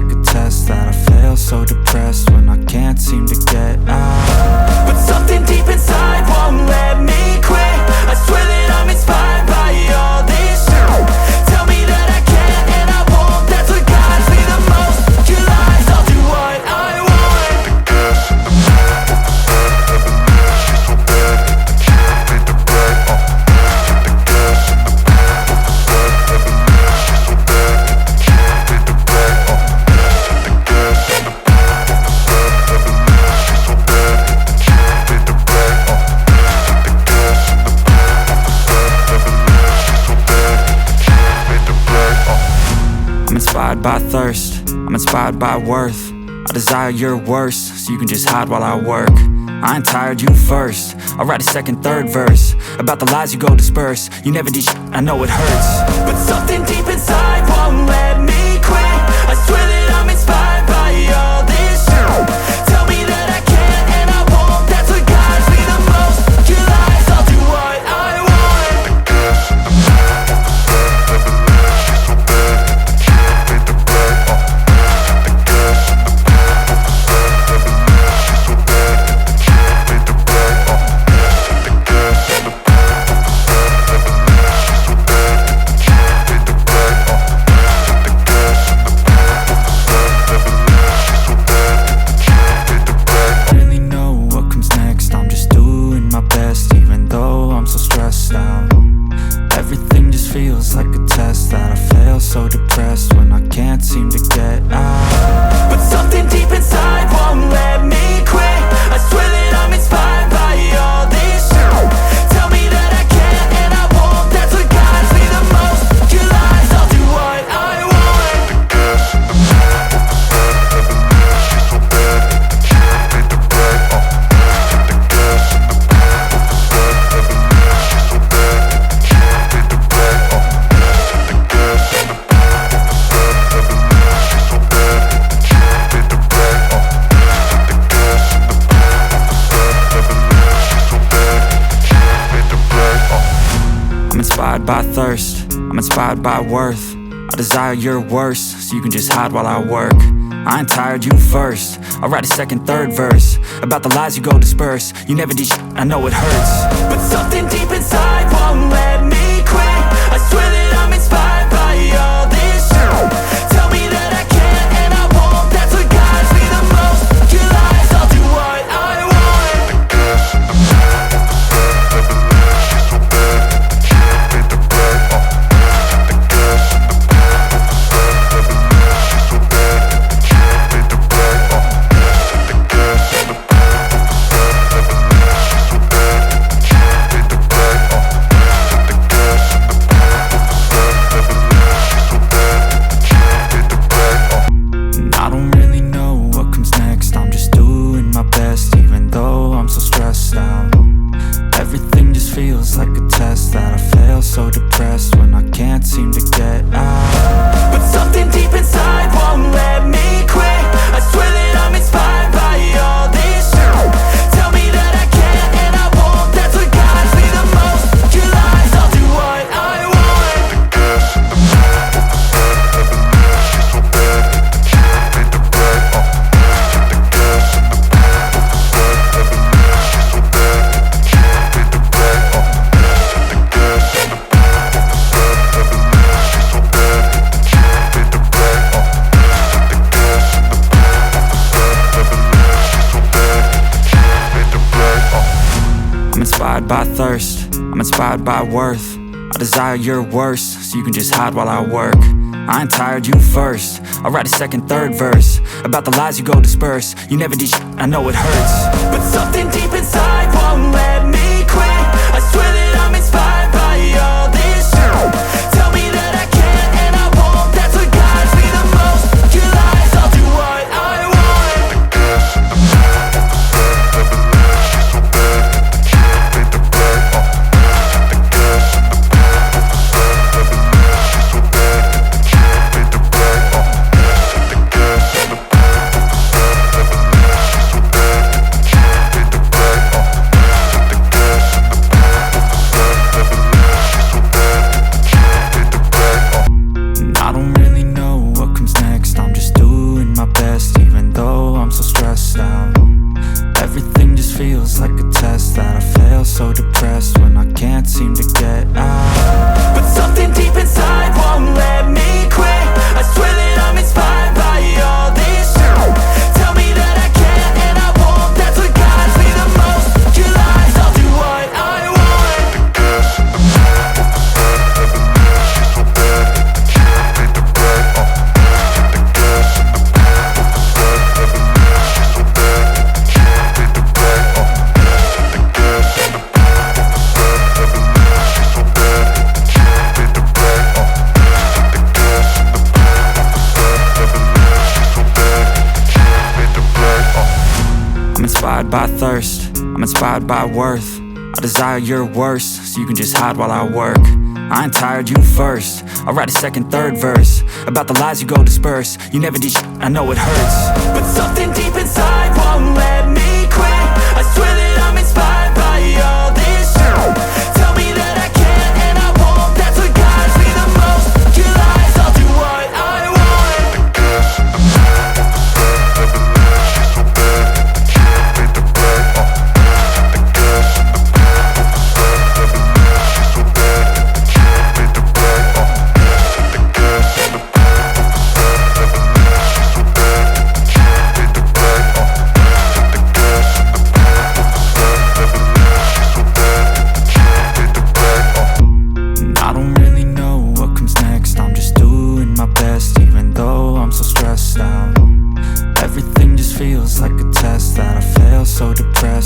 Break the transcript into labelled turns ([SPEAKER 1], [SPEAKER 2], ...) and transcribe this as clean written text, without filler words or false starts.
[SPEAKER 1] like a test that I fail. So depressed when I can't seem to get out. But something deep inside won't let me quit. I swear that I'm inspired by all this shit. Tell me that I can't and I won't. That's what guides me the most. Your lies, I'll do what I want. I'm inspired by thirst, I'm inspired by worth. I desire your worst, so you can just hide while I work. I ain't tired, you first. I'll write a second, third verse about the lies you go disperse. You never did shit, I know it hurts. But something deep inside won't let me quit. I swear that I'm inspired by all this shit. Tell me that I can't and I won't. That's what guides me the most. Your lies, I'll do what I want. So depressed when I can't seem to get out. But something deep inside won't let me quit. I swear that I'm inspired by all this shit. Tell me that I can't and I won't. That's what guides me the most. Your lies, I'll do what I want. I'm inspired by thirst, I'm inspired by worth. I desire your worst, so you can just hide while I work. I ain't tired, you first. I'll write a second, third verse about the lies you go disperse. You never did shit, I know it hurts. But something deep inside won't let me quit. I swear that I'm inspired by all this shit. Tell me that I can't and I won't. That's what guides me the most. Your lies, I'll do what I want. So depressed when I can't seem to get out. But something deep inside won't let me quit. I swear that I'm inspired by all this shit. Tell me that I can't and I won't. That's what guides me the most. Your lies, I'll do what I want. I'm inspired by thirst, I'm inspired by worth. I desire your worst, so you can just hide while I work. I ain't tired, you first. I'll write a second, third verse about the lies you go disperse. You never did shit, I know it hurts. But something deep inside won't let me quit. I swear that I'm inspired by all this shit. Tell me that I can't and I won't. That's what guides me the most. Your lies, I'll do what I want. inspired by thirst, I'm inspired by worth. I desire your worst, so you can just hide while I work. I ain't tired, you first. I'll write a second, third verse about the lies you go disperse. You never did shit, I know it hurts, but something deep inside won't let me quit. I swear that I'm inspired by all this shit. Tell me that I can't and I won't. That's what guides me the most. Your lies, I'll do what I want. The gas in the back of the set never left. She's so bad that the chair made the black. The gas in the back of the set never left. She's so bad that the chair made the black. The gas in the back of the set never left. She's so bad that the chair made the black. The gas in the back of the set never left. She's so bad that the chair made the black. And I don't really know what comes next. I'm just doing my best, even though I'm so stressed out. Everything just feels like a test that I fail, so depressed.